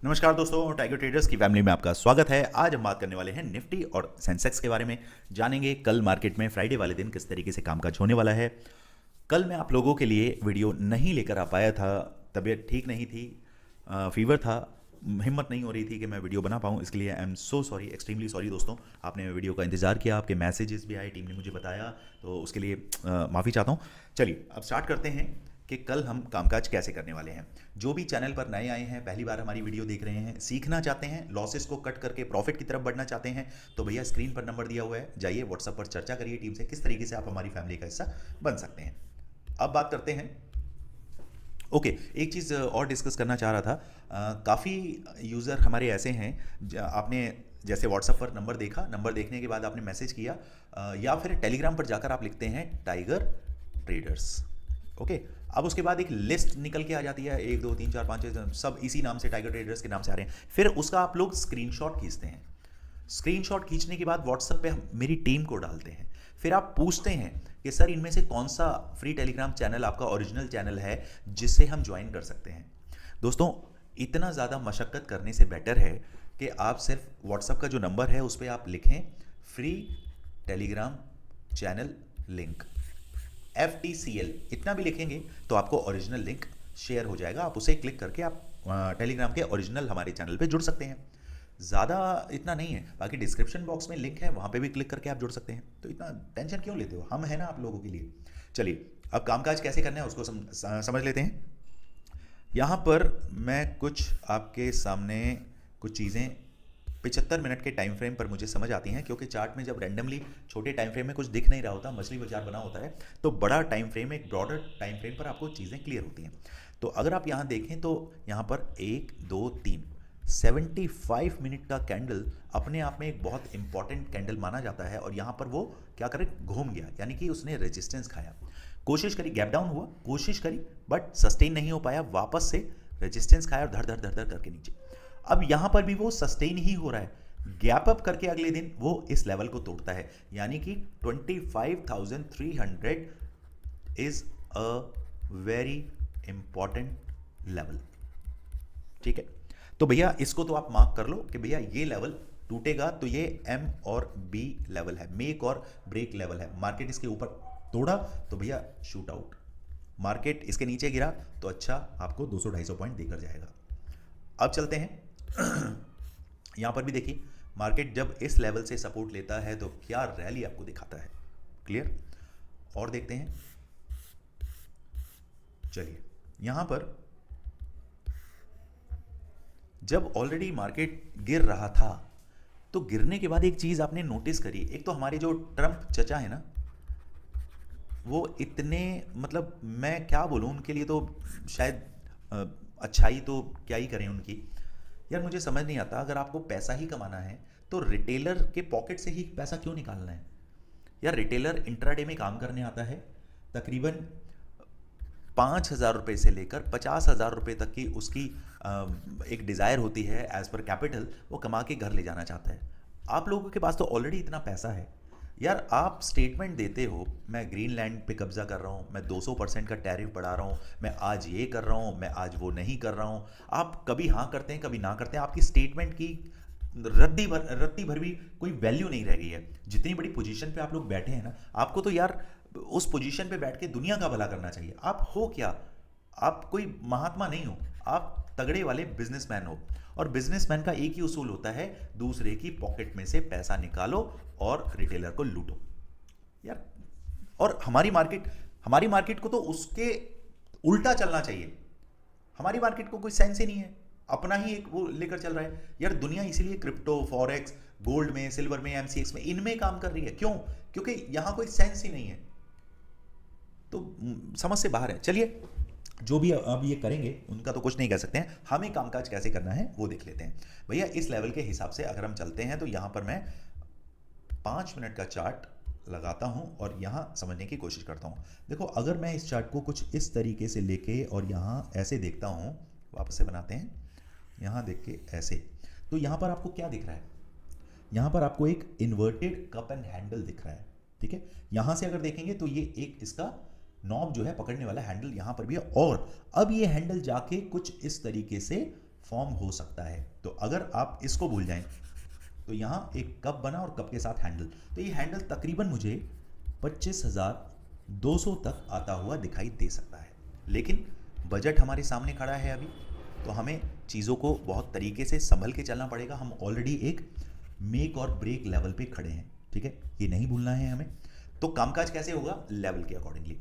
नमस्कार दोस्तों, tiger traders की फैमिली में आपका स्वागत है। आज हम बात करने वाले हैं निफ्टी और सेंसेक्स के बारे में। जानेंगे कल मार्केट में फ्राइडे वाले दिन किस तरीके से कामकाज होने वाला है। कल मैं आप लोगों के लिए वीडियो नहीं लेकर आ पाया था, तबीयत ठीक नहीं थी, फीवर था, हिम्मत नहीं हो रही थी कि मैं वीडियो बना पाऊँ। इसके लिए I am so sorry, extremely sorry दोस्तों। आपने वीडियो का इंतज़ार किया, आपके मैसेजेस भी आए, टीम ने मुझे बताया, तो उसके लिए माफ़ी चाहता हूँ। चलिए अब स्टार्ट करते हैं कि कल हम कामकाज कैसे करने वाले हैं। जो भी चैनल पर नए आए हैं, पहली बार हमारी वीडियो देख रहे हैं, सीखना चाहते हैं, लॉसेस को कट करके प्रॉफिट की तरफ बढ़ना चाहते हैं, तो भैया स्क्रीन पर नंबर दिया हुआ है, जाइए व्हाट्सएप पर चर्चा करिए टीम से किस तरीके से आप हमारी फैमिली का हिस्सा बन सकते हैं। अब बात करते हैं। ओके, एक चीज़ और डिस्कस करना चाह रहा था। काफ़ी यूज़र हमारे ऐसे हैं, आपने जैसे व्हाट्सएप पर नंबर देखा, नंबर देखने के बाद आपने मैसेज किया, या फिर टेलीग्राम पर जाकर आप लिखते हैं टाइगर ट्रेडर्स। ओके, अब उसके बाद एक लिस्ट निकल के आ जाती है, 1 2 3 4 5 6 सब इसी नाम से, टाइगर ट्रेडर्स के नाम से आ रहे हैं। फिर उसका आप लोग स्क्रीनशॉट खींचते हैं। स्क्रीनशॉट खींचने के बाद व्हाट्सएप पे मेरी टीम को डालते हैं। फिर आप पूछते हैं कि सर इनमें से कौन सा फ्री टेलीग्राम चैनल आपका ओरिजिनल चैनल है जिससे हम ज्वाइन कर सकते हैं। दोस्तों, इतना ज़्यादा मशक्क़त करने से बेटर है कि आप सिर्फ व्हाट्सएप का जो नंबर है उस पर आप लिखें free Telegram channel link, FTCL, इतना भी लिखेंगे तो आपको ओरिजिनल लिंक शेयर हो जाएगा। आप उसे क्लिक करके आप टेलीग्राम के ओरिजिनल हमारे चैनल पे जुड़ सकते हैं। ज़्यादा इतना नहीं है, बाकी डिस्क्रिप्शन बॉक्स में लिंक है, वहाँ पे भी क्लिक करके आप जुड़ सकते हैं। तो इतना टेंशन क्यों लेते हो, हम हैं ना आप लोगों के लिए। चलिए अब कामकाज कैसे करना है उसको समझ लेते हैं। यहाँ पर मैं कुछ आपके सामने कुछ चीज़ें 75 मिनट के टाइम फ्रेम पर मुझे समझ आती हैं, क्योंकि चार्ट में जब रैंडमली छोटे टाइम फ्रेम में कुछ दिख नहीं रहा होता, मछली बाजार बना होता है, तो बड़ा टाइम फ्रेम, एक ब्रॉडर टाइम फ्रेम पर आपको चीज़ें क्लियर होती हैं। तो अगर आप यहाँ देखें तो यहाँ पर 1 2 3 75 मिनट का कैंडल अपने आप में एक बहुत इंपॉर्टेंट कैंडल माना जाता है। और यहाँ पर वो क्या करे, घूम गया, यानी कि उसने रेजिस्टेंस खाया, कोशिश करी, गैप डाउन हुआ, कोशिश करी, बट सस्टेन नहीं हो पाया, वापस से रेजिस्टेंस खाया और धर धर धर धर करके नीचे। अब यहां पर भी वो सस्टेन ही हो रहा है, गैप अप करके अगले दिन वो इस लेवल को तोड़ता है, यानी कि 25,300 is a very important level. ठीक है, तो भैया इसको तो आप मार्क कर लो कि भैया ये लेवल टूटेगा तो ये M और B लेवल है, मेक और ब्रेक लेवल है। मार्केट इसके ऊपर तोड़ा तो भैया शूट आउट, मार्केट इसके नीचे गिरा तो अच्छा आपको 200 250 पॉइंट देकर जाएगा। अब चलते हैं यहां पर भी देखिए, मार्केट जब इस लेवल से सपोर्ट लेता है तो क्या रैली आपको दिखाता है, क्लियर। और देखते हैं, चलिए यहां पर जब ऑलरेडी मार्केट गिर रहा था, तो गिरने के बाद एक चीज आपने नोटिस करी, एक तो हमारे जो ट्रम्प चचा है ना, वो इतने, मतलब मैं क्या बोलूँ उनके लिए, तो शायद अ, अच्छाई तो क्या ही करें उनकी। यार मुझे समझ नहीं आता, अगर आपको पैसा ही कमाना है तो रिटेलर के पॉकेट से ही पैसा क्यों निकालना है। यार रिटेलर इंट्राडे में काम करने आता है, तकरीबन 5,000 रुपये से लेकर 50,000 रुपये तक की उसकी एक डिज़ायर होती है एज पर कैपिटल, वो कमा के घर ले जाना चाहता है। आप लोगों के पास तो ऑलरेडी इतना पैसा है। यार आप स्टेटमेंट देते हो, मैं ग्रीनलैंड पे कब्जा कर रहा हूँ, मैं 200% का टैरिफ बढ़ा रहा हूँ, मैं आज ये कर रहा हूँ, मैं आज वो नहीं कर रहा हूँ। आप कभी हाँ करते हैं, कभी ना करते हैं, आपकी स्टेटमेंट की रत्ती भर भी कोई वैल्यू नहीं रह गई है। जितनी बड़ी पोजीशन पे आप लोग बैठे हैं ना, आपको तो यार उस पोजीशन पे बैठ के दुनिया का भला करना चाहिए। आप हो क्या, आप कोई महात्मा नहीं हो, आप तगड़े वाले बिजनेसमैन हो। और बिजनेसमैन का एक ही उसूल होता है, दूसरे की पॉकेट में से पैसा निकालो और रिटेलर को लूटो। यार, और हमारी मार्केट को तो उसके उल्टा चलना चाहिए। हमारी मार्केट को कोई सेंस ही नहीं है, अपना ही एक वो लेकर चल रहा है। यार दुनिया इसीलिए क्रिप्टो, फॉरेक्स, गोल्ड में, सिल्वर में, MCX में, इनमें काम कर रही है। क्यों? क्योंकि यहां कोई सेंस ही नहीं है। तो समझ से बाहर है। चलिए, जो भी अब ये करेंगे उनका तो कुछ नहीं कह सकते हैं, हमें कामकाज कैसे करना है वो देख लेते हैं। भैया इस लेवल के हिसाब से अगर हम चलते हैं तो यहाँ पर मैं 5 मिनट का चार्ट लगाता हूँ और यहाँ समझने की कोशिश करता हूँ। देखो, अगर मैं इस चार्ट को कुछ इस तरीके से लेके और यहाँ ऐसे देखता हूँ, वापस से बनाते हैं, यहाँ देख के ऐसे, तो यहाँ पर आपको क्या दिख रहा है, यहाँ पर आपको एक इन्वर्टेड कप एंड हैंडल दिख रहा है। ठीक है, यहाँ से अगर देखेंगे तो ये एक इसका नॉब जो है, पकड़ने वाला हैंडल यहाँ पर भी है, और अब ये हैंडल जाके कुछ इस तरीके से फॉर्म हो सकता है। तो अगर आप इसको भूल जाएं तो यहाँ एक कप बना और कप के साथ हैंडल, तो ये हैंडल तकरीबन मुझे 25,200 तक आता हुआ दिखाई दे सकता है। लेकिन बजट हमारे सामने खड़ा है अभी, तो हमें चीज़ों को बहुत तरीके से संभल के चलना पड़ेगा। हम ऑलरेडी एक मेक और ब्रेक लेवल पे खड़े हैं, ठीक है, ये नहीं भूलना है हमें। तो कामकाज कैसे होगा, लेवल के अकॉर्डिंगली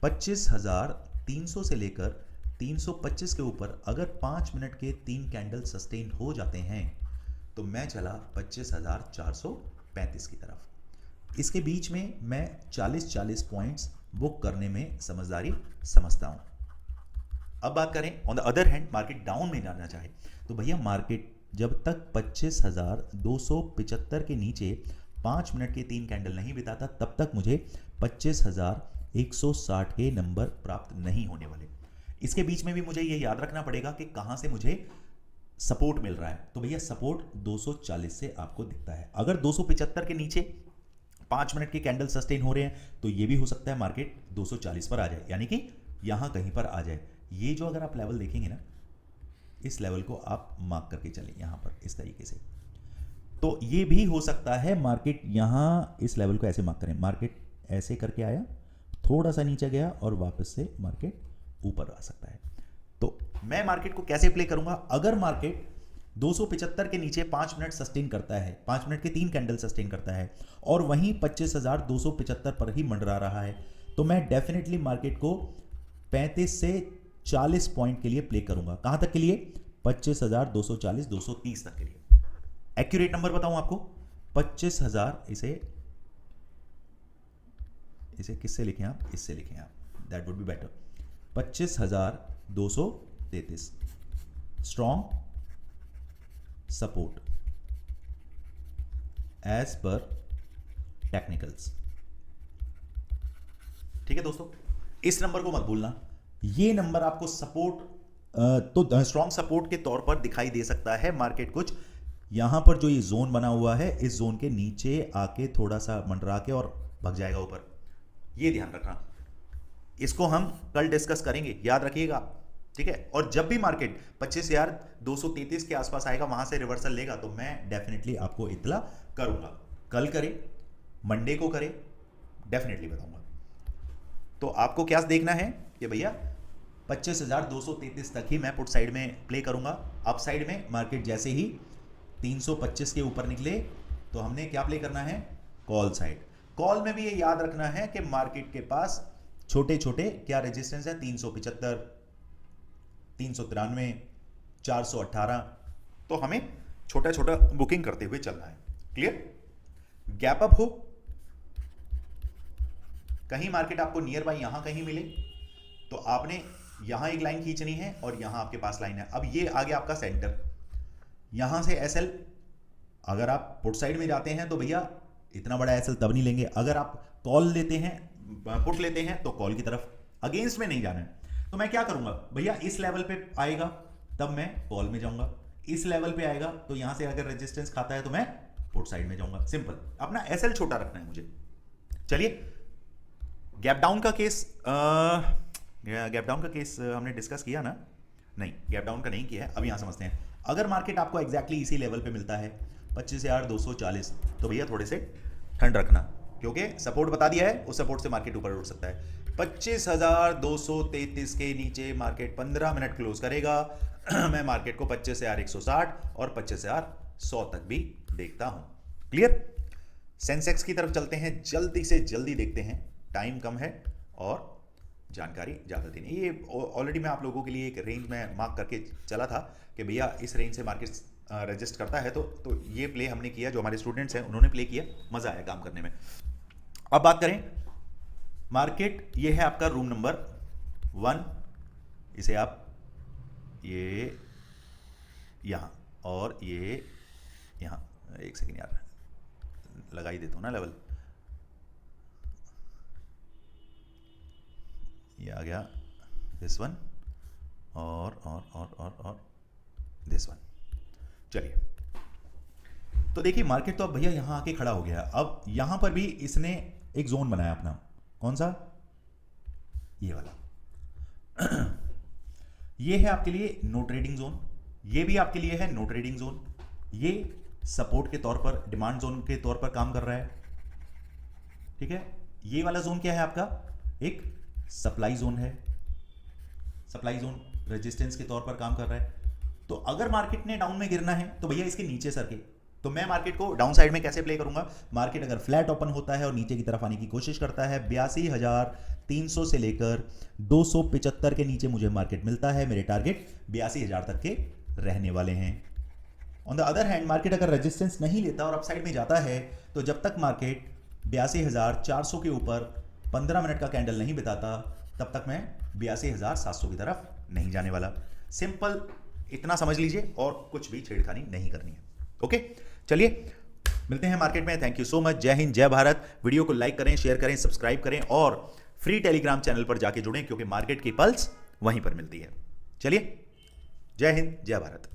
25,300 से लेकर 325 के ऊपर अगर 5 मिनट के 3 कैंडल सस्टेन हो जाते हैं तो मैं चला 25,435 की तरफ। इसके बीच में मैं 40-40 पॉइंट्स बुक करने में समझदारी समझता हूं। अब बात करें on the other hand, market down में जाना चाहे तो भैया मार्केट जब तक 25,275 के नीचे 5 मिनट के 3 कैंडल नहीं बिताता तब तक मुझे 25,160 के नंबर प्राप्त नहीं होने वाले। इसके बीच में भी मुझे ये याद रखना पड़ेगा कि कहां से मुझे सपोर्ट मिल रहा है। तो भैया सपोर्ट 240 से आपको दिखता है। अगर 275 के नीचे 5 मिनट के कैंडल सस्टेन हो रहे हैं तो ये भी हो सकता है मार्केट 240 पर आ जाए, यानी कि यहां कहीं पर आ जाए। ये जो अगर आप लेवल देखेंगे ना, इस लेवल को आप मार्क करके चलें यहां पर इस तरीके से, तो ये भी हो सकता है मार्केट यहां इस लेवल को ऐसे मार्क करें, मार्केट ऐसे करके आया, थोड़ा सा नीचे गया और वापस से मार्केट ऊपर आ सकता है। तो मैं मार्केट को कैसे प्ले करूंगा, अगर मार्केट 275 के नीचे 5 मिनट सस्टेन करता है, 5 मिनट के 3 कैंडल सस्टेन करता है और वहीं 25,275 पर ही मंडरा रहा है, तो मैं डेफिनेटली मार्केट को 35 से 40 पॉइंट के लिए प्ले करूंगा। कहां तक के लिए, 25,240 230 तक के लिए। एक्यूरेट नंबर बताऊं आपको, 25,000, इसे किससे लिखें आप, इससे लिखें आप, that would be better. 25,233 strong support as per technicals. ठीक है दोस्तों, इस नंबर को मत भूलना। ये नंबर आपको सपोर्ट तो स्ट्रॉन्ग सपोर्ट के तौर पर दिखाई दे सकता है। मार्केट कुछ यहां पर जो ये जोन बना हुआ है, इस जोन के नीचे आके थोड़ा सा मंडरा के और भाग जाएगा ऊपर, ये ध्यान रखना। इसको हम कल डिस्कस करेंगे, याद रखिएगा, ठीक है। और जब भी मार्केट 25,233 के आसपास आएगा, वहां से रिवर्सल लेगा, तो मैं डेफिनेटली आपको इतला करूंगा। कल करे, मंडे को करे, डेफिनेटली बताऊंगा। तो आपको क्या देखना है कि भैया 25,233 तक ही मैं पुट साइड में प्ले करूंगा। अप साइड में मार्केट जैसे ही 325 के ऊपर निकले तो हमने क्या प्ले करना है, कॉल साइड। कॉल में भी ये याद रखना है कि मार्केट के पास छोटे छोटे क्या रेजिस्टेंस है, 375, 393, 418, तो हमें छोटा छोटा बुकिंग करते हुए चलना है। क्लियर। गैप अप हो, कहीं मार्केट आपको नियर बाय यहां कहीं मिले तो आपने यहां एक लाइन खींचनी है और यहां आपके पास लाइन है। अब ये आ गया आपका सेंटर, यहां से एसएल, अगर आप पुट साइड में जाते हैं तो भैया इतना बड़ा एसएल तब नहीं लेंगे। अगर आप कॉल लेते हैं, पुट लेते हैं, तो कॉल की तरफ अगेंस्ट में नहीं जाना है। तो मैं क्या करूंगा भैया, इस लेवल पे आएगा तब मैं कॉल में जाऊंगा, इस लेवल पे आएगा तो यहां से अगर रेजिस्टेंस खाता है तो मैं पुट साइड में जाऊंगा। सिंपल, अपना एसएल छोटा रखना है मुझे। चलिए, गैप डाउन का केस हमने डिस्कस किया ना, नहीं गैप डाउन का नहीं किया है। अब यहां समझते हैं, अगर मार्केट आपको एग्जैक्टली इसी लेवल पे मिलता है 25,240, तो भैया थोड़े से ठंड रखना, क्योंकि सपोर्ट बता दिया है, उस सपोर्ट से मार्केट ऊपर उठ सकता है। 25,233 के नीचे मार्केट 15 मिनट क्लोज करेगा। मैं मार्केट को 25,160 और 25,100 तक भी देखता हूं। क्लियर। सेंसेक्स की तरफ चलते हैं, जल्दी से जल्दी देखते हैं, टाइम कम है और जानकारी ज़्यादा देनी। ये ऑलरेडी मैं आप लोगों के लिए एक रेंज में मार्क करके चला था कि भैया इस रेंज से मार्केट रजिस्ट करता है, तो ये प्ले हमने किया, जो हमारे स्टूडेंट्स हैं उन्होंने प्ले किया, मज़ा आया काम करने में। अब बात करें मार्केट, ये है आपका रूम नंबर 1, इसे आप ये यहाँ और ये यहाँ, एक सेकेंड यार लगा ही देता हूँ ना लेवल, ये आ गया दिस वन और दिस वन। चलिए, तो देखिए मार्केट तो अब भैया यहां आके खड़ा हो गया। अब यहां पर भी इसने एक जोन बनाया अपना, कौन सा, ये वाला। ये है आपके लिए नो ट्रेडिंग जोन, ये भी आपके लिए है नो ट्रेडिंग जोन, ये सपोर्ट के तौर पर, डिमांड जोन के तौर पर काम कर रहा है, ठीक है। ये वाला जोन क्या है आपका, एक सप्लाई जोन है, सप्लाई जोन रेजिस्टेंस के तौर पर काम कर रहा है। तो अगर मार्केट ने डाउन में गिरना है तो भैया इसके नीचे सरके, तो मैं मार्केट को डाउन साइड में कैसे प्ले करूंगा, मार्केट अगर फ्लैट ओपन होता है और नीचे की तरफ आने की कोशिश करता है 82,300 से लेकर 275 के नीचे मुझे मार्केट मिलता है, मेरे टारगेट 82,000 तक के रहने वाले हैं। On the other hand market अगर रेजिस्टेंस नहीं लेता और अपसाइड में जाता है तो जब तक मार्केट 82,400 के ऊपर 15 मिनट का कैंडल नहीं बिताता तब तक मैं 82,700 की तरफ नहीं जाने वाला। सिंपल इतना समझ लीजिए और कुछ भी छेड़खानी नहीं करनी है। ओके, चलिए मिलते हैं मार्केट में। Thank you so much. जय हिंद, जय भारत। वीडियो को लाइक करें, शेयर करें, सब्सक्राइब करें और फ्री टेलीग्राम चैनल पर जाके जुड़ें क्योंकि मार्केट की पल्स वहीं पर मिलती है। चलिए, जय हिंद, जय भारत।